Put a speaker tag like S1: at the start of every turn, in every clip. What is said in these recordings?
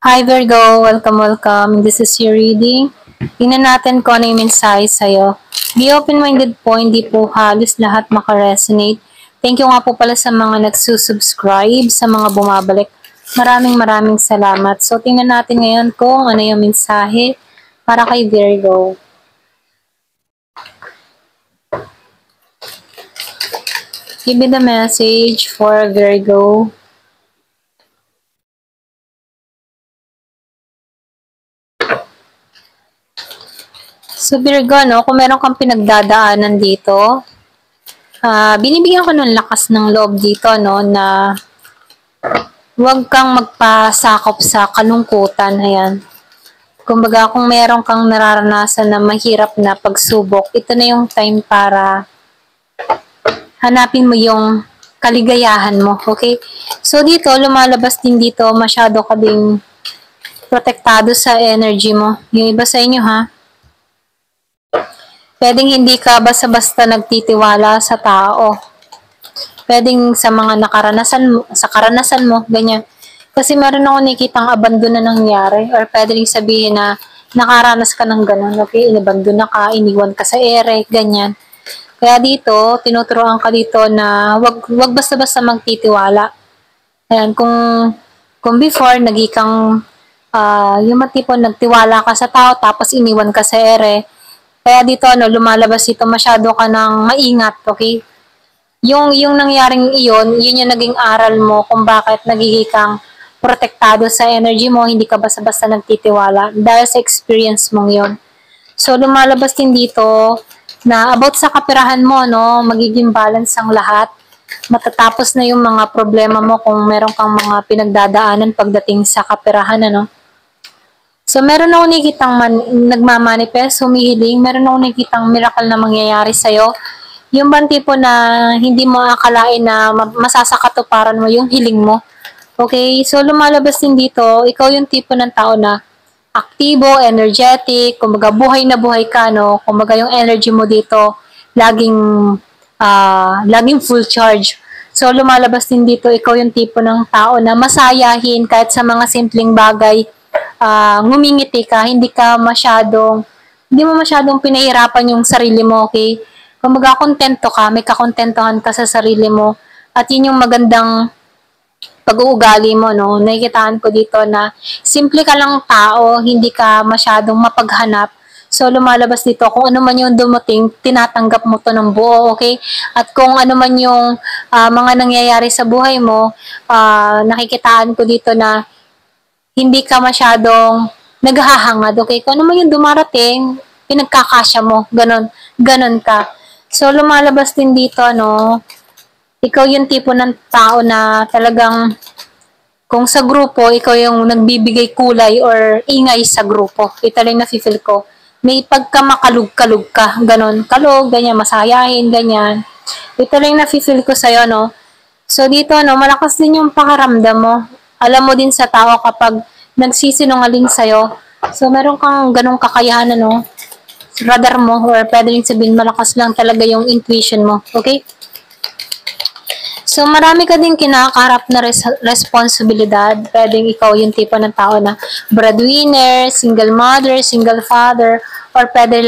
S1: Hi Virgo, welcome. This is your reading. Tingnan natin kung ano yung mensahe sa'yo. Be open-minded po, hindi po halos lahat makaresonate. Thank you nga po pala sa mga nagsusubscribe, sa mga bumabalik. Maraming salamat. So tingnan natin ngayon kung ano yung mensahe para kay Virgo. Give me the message for Virgo. So Virgo, no, kung meron kang pinagdadaanan dito, binibigyan ko ng lakas ng loob dito, no, na huwag kang magpasakop sa kalungkutan. Ayan. Kumbaga, kung meron kang nararanasan na mahirap na pagsubok, ito na yung time para hanapin mo yung kaligayahan mo. Okay? So dito, lumalabas din dito, masyado ka ding protektado sa energy mo. Yung iba sa inyo, ha? Pwedeng hindi ka basta-basta nagtitiwala sa tao. Pwedeng sa mga karanasan mo, ganyan. Kasi meron ako nakikitang abandon na nangyari, or pwedeng sabihin na nakaranas ka ng ganun, okay? Inabandon na ka, iniwan ka sa ere, ganyan. Kaya dito, tinuturoan ka dito na wag basta-basta magtitiwala. Ayan, kung before, nagikang yung matipon nagtiwala ka sa tao, tapos iniwan ka sa ere, kaya dito, lumalabas dito, masyado ka ng maingat, okay? Yung nangyaring iyon, yun yung naging aral mo kung bakit nagiging kang protektado sa energy mo, hindi ka basta-basta nagtitiwala dahil sa experience mong yun. So, lumalabas din dito na about sa kapirahan mo, no, magiging balance ang lahat. Matatapos na yung mga problema mo kung meron kang mga pinagdadaanan pagdating sa kapirahan, ano. So, meron ako nakikitang nagmamanifest, humihiling, meron ako nakikitang miracle na mangyayari sa'yo. Yung bang tipo na hindi mo akalain na masasakatuparan mo yung hiling mo. Okay? So, lumalabas din dito, ikaw yung tipo ng tao na aktibo, energetic, kumbaga buhay na buhay ka, no? Kumbaga yung energy mo dito, laging full charge. So, lumalabas din dito, ikaw yung tipo ng tao na masayahin kahit sa mga simpleng bagay. Ngumingiti ka, hindi mo masyadong pinahirapan yung sarili mo, okay? Kumbaga, kontento ka, may kakontentohan ka sa sarili mo, at yun yung magandang pag-uugali mo, no? Nakikitaan ko dito na simple ka lang tao, hindi ka masyadong mapaghanap. So, lumalabas dito, kung ano man yung dumating, tinatanggap mo to ng buo, okay? At kung ano man yung mga nangyayari sa buhay mo, nakikitaan ko dito na hindi ka masyadong naghahangad, okay? Kung ano man yung dumarating, pinagkakasya mo, ganon ka. So, lumalabas din dito, no, ikaw yung tipo ng tao na talagang, kung sa grupo, ikaw yung nagbibigay kulay or ingay sa grupo. Ito lang nafe-feel ko. May pagkamakalug-kalug ka, ganon. Kalug, ganyan, masayahin, ganyan. Ito lang nafe-feel ko sa'yo, no. So, dito, no, malakas din yung pakaramdam mo. Alam mo din sa tao kapag nagsisinungaling sa'yo. So, meron kang ganong kakayahan, no, radar mo, or pwede rin sabihin malakas lang talaga yung intuition mo. Okay? So, marami ka din kinakaharap na responsibilidad. Pwedeng ikaw yung tipo ng tao na breadwinner, single mother, single father, or pwede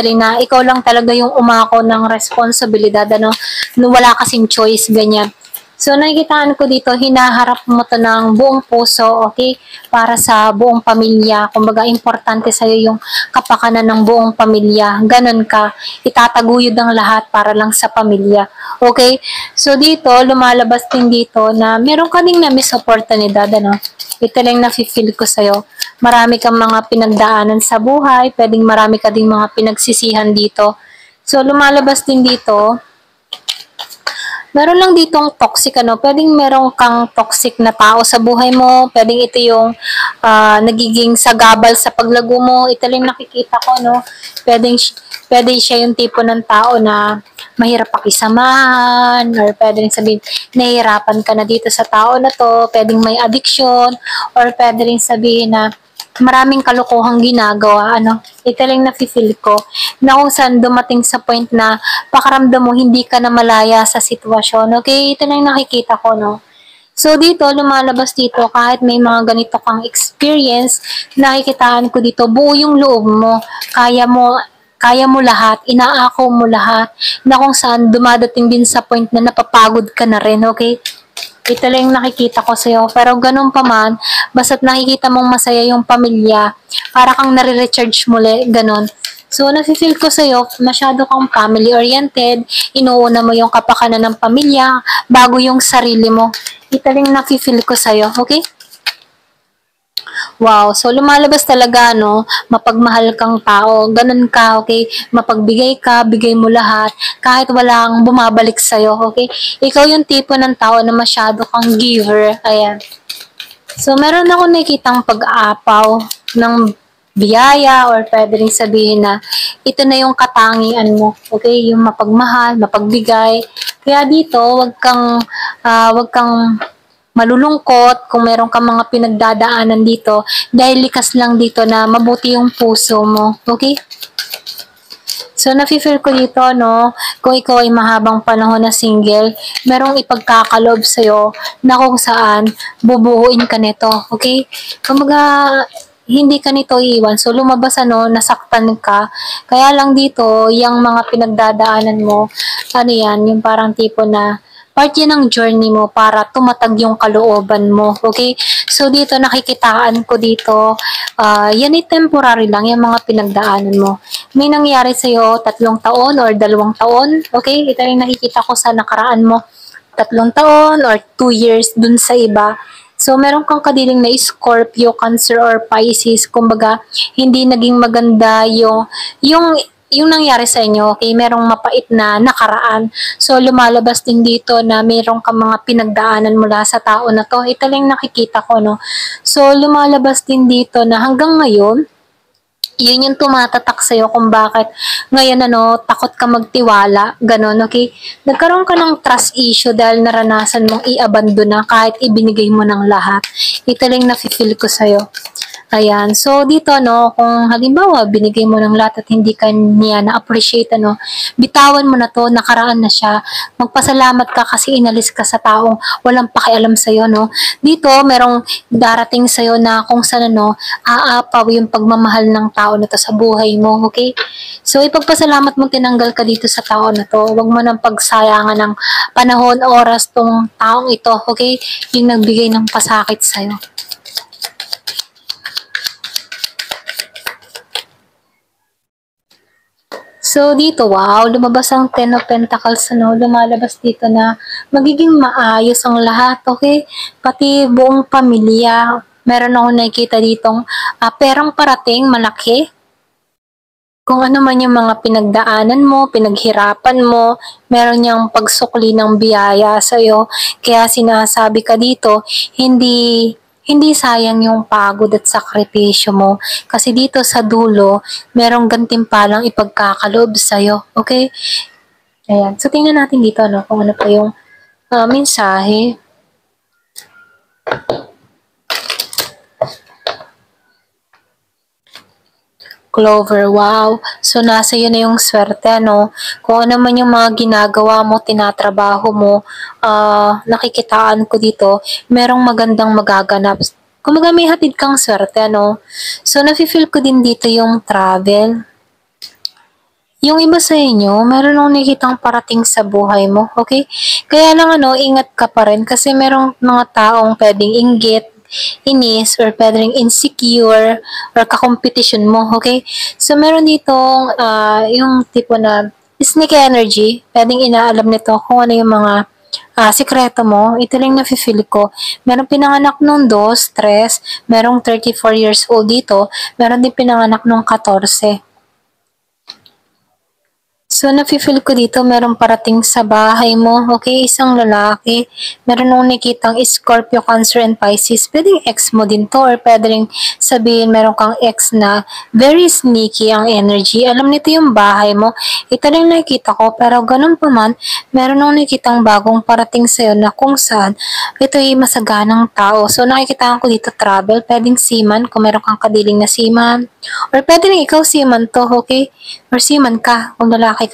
S1: rin na ikaw lang talaga yung umako ng responsibilidad, ano, wala kasing choice, ganyan. So, nakikitaan ko dito, hinaharap mo to ng buong puso, okay? Para sa buong pamilya. Kumbaga, importante sa'yo yung kapakanan ng buong pamilya. Ganon ka. Itataguyod ang lahat para lang sa pamilya. Okay? So, dito, lumalabas din dito na meron ka ding na-miss oportunidad, ano? Ito lang nafe-feel ko sa'yo. Marami kang mga pinagdaanan sa buhay. Pwedeng marami ka ding mga pinagsisihan dito. So, lumalabas din dito, meron lang ditong toxic, ano, pwedeng meron kang toxic na tao sa buhay mo, pwedeng ito yung nagiging sagabal sa paglago mo, ito lang nakikita ko, no, pwedeng siya yung tipo ng tao na mahirap pakisamahan, or pwedeng sabihin, nahihirapan ka na dito sa tao na to, pwedeng may addiction, or pwede rin sabihin na maraming kalokohang ginagawa, ano, ito lang nafe-feel ko, na kung saan dumating sa point na pakaramdam mo hindi ka na malaya sa sitwasyon, okay, ito lang nakikita ko, no. So dito, lumalabas dito kahit may mga ganito kang experience, nakikitaan ko dito, buo yung loob mo. Kaya mo lahat, inaako mo lahat, na kung saan dumadating din sa point na napapagod ka na rin, okay? Ito lang yung nakikita ko sa'yo. Pero ganun pa man, basta't nakikita mong masaya yung pamilya, para kang nare-recharge muli, ganun. So, nafe-feel ko sa'yo, masyado kang family-oriented, inuuna mo yung kapakanan ng pamilya, bago yung sarili mo. Ito lang yung nafe-feel ko sa'yo, okay? Wow, so lumalabas talaga, no, mapagmahal kang tao, ganun ka, okay? Mapagbigay ka, bigay mo lahat, kahit walang bumabalik sa'yo, okay? Ikaw yung tipo ng tao na masyado kang giver, ayan. So, meron ako nakikitang pag-aapaw ng biyaya or pwede rin sabihin na ito na yung katangian mo, okay? Yung mapagmahal, mapagbigay. Kaya dito, wag kang malulungkot kung meron kang mga pinagdadaanan dito dahil likas lang dito na mabuti yung puso mo. Okay? So, nafe-feel ko dito, no, kung ikaw ay mahabang panahon na single, merong ipagkakalob sa'yo na kung saan bubuuin ka nito. Okay? Kumbaga, hindi ka nito iiwan. So, lumabas, nasaktan ka. Kaya lang dito, yung mga pinagdadaanan mo, yan, yung parang tipo na part yan ng journey mo para tumatag yung kalooban mo. Okay? So, dito nakikitaan ko dito, yan ay temporary lang, yung mga pinagdaanan mo. May nangyari sa'yo 3 taon or 2 taon. Okay? Ito yung nakikita ko sa nakaraan mo. 3 taon or 2 years dun sa iba. So, meron kang kadiling na Scorpio, Cancer, or Pisces. Kumbaga, hindi naging maganda yung nangyari sa inyo, okay, merong mapait na nakaraan. So, lumalabas din dito na meron kang mga pinagdaanan mula sa tao na to. Ito lang nakikita ko, no. So, lumalabas din dito na hanggang ngayon, yun yung tumatatak sa'yo kung bakit ngayon takot ka magtiwala, ganun, okay? Nagkaroon ka ng trust issue dahil naranasan mong i-abandon na kahit ibinigay mo ng lahat. Ito lang nafe-feel ko sa'yo. Ayan. So, dito, kung halimbawa, binigay mo ng lahat at hindi ka niya na-appreciate, bitawan mo na to, nakaraan na siya. Magpasalamat ka kasi inalis ka sa taong walang pakialam sa'yo, no? Dito, merong darating sa'yo na kung saan, aapaw yung pagmamahal ng tao na to sa buhay mo, okay? So, ipagpasalamat mo tinanggal ka dito sa tao na to. Huwag mo nang pagsayangan ng panahon, oras tong taong ito, okay? Yung nagbigay ng pasakit sa'yo. So, dito, wow, lumabas ang Ten of Pentacles, lumalabas dito na magiging maayos ang lahat, okay? Pati buong pamilya, meron ako nakikita ditong perang parating, malaki. Kung ano man yung mga pinagdaanan mo, pinaghirapan mo, meron niyang pagsukli ng biyaya sa'yo. Kaya sinasabi ka dito, hindi sayang yung pagod at sakripisyo mo. Kasi dito sa dulo, merong gantimpalang ipagkakalob sa'yo. Okay? Ayan. So, tingnan natin dito, kung ano pa yung mensahe. Clover, wow. So, nasa iyo na yung swerte, Kung ano man yung mga ginagawa mo, tinatrabaho mo, nakikitaan ko dito, merong magandang magaganap. Kumaga may hatid kang swerte, So, nafe-feel ko din dito yung travel. Yung iba sa inyo, meron akong nakikitang parating sa buhay mo, okay? Kaya lang, ingat ka pa rin kasi merong mga taong pwedeng inggit, inis, or pwedeng insecure, or kakompetisyon mo, okay? So, meron ditong yung tipo na sneaky energy, pwedeng inaalam nito kung ano yung mga sikreto mo. Ito lang nafe-feel ko. Meron pinanganak nung 2, 3, merong 34 years old dito, meron din pinanganak nung 14. So, nafe-feel ko dito, meron parating sa bahay mo, okay? Isang lalaki. Meron nung nakitang Scorpio, Cancer, and Pisces. Pwedeng ex mo din to, or pwedeng sabihin meron kang ex na very sneaky ang energy. Alam nito yung bahay mo. Ito lang nakikita ko, pero ganun pa man, meron nung nakitang bagong parating sa'yo na kung saan ito ay masaganang tao. So, nakikita ko dito travel. Pwedeng seaman, kung meron kang kadiling na seaman. Or pwedeng ikaw seaman to, okay? Or seaman ka, kung lalaki ka,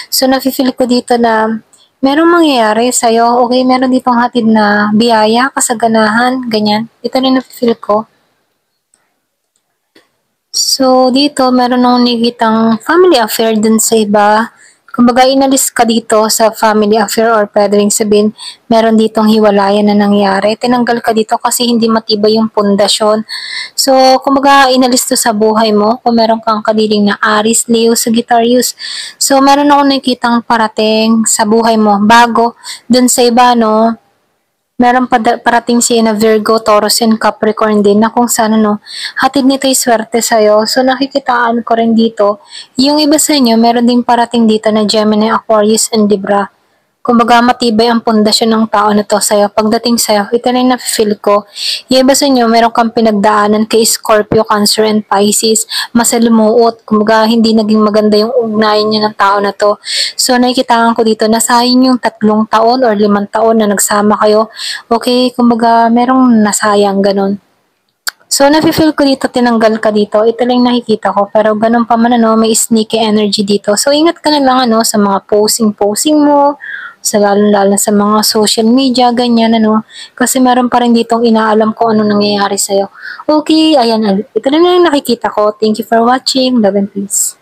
S1: So, nafe-feel ko dito na merong mangyayari sa'yo. Okay, meron ditong hatid na biyaya, kasaganahan, ganyan. Ito na yung feel ko. So, dito meron akong nakikitang family affair dun sa iba. Kumbaga, inalis ka dito sa family affair or pwede rin sabihin, meron ditong hiwalayan na nangyari. Tinanggal ka dito kasi hindi matibay yung pundasyon. So, kumbaga, inalis to sa buhay mo. Kung meron kang kadiling na Aries, Leo, Sagittarius. So, meron akong nakikitang parating sa buhay mo. Bago, dun sa iba, no, meron parating siya na Virgo, Taurus, and Capricorn din na kung saan ano, hatid nito yung swerte sa'yo. So nakikitaan ko rin dito, yung iba sa inyo, meron din parating dito na Gemini, Aquarius, and Libra. Kumbaga matibay ang pundasyon ng tao na to sa'yo. Pagdating sa'yo, ito na yung na-feel ko. Yung iba sa inyo, meron kang pinagdaanan kay Scorpio, Cancer, and Pisces. Masalimuot. Kumbaga, hindi naging maganda yung ugnayan niyo ng tao na to. So, nakikitaan ko dito, nasayang yung 3 taon or 5 taon na nagsama kayo. Okay, kumbaga, merong nasayang ganun. So, nafe-feel ko dito, tinanggal ka dito. Ito lang nakikita ko. Pero ganun pa man, ano, may sneaky energy dito. So, ingat ka na lang, ano, sa mga posing-posing mo, sa lalo-lalo sa mga social media, ganyan, ano. Kasi meron pa rin ditong inaalam ko ano nangyayari sa'yo. Okay, ayan, ito lang yung nakikita ko. Thank you for watching. Love and peace.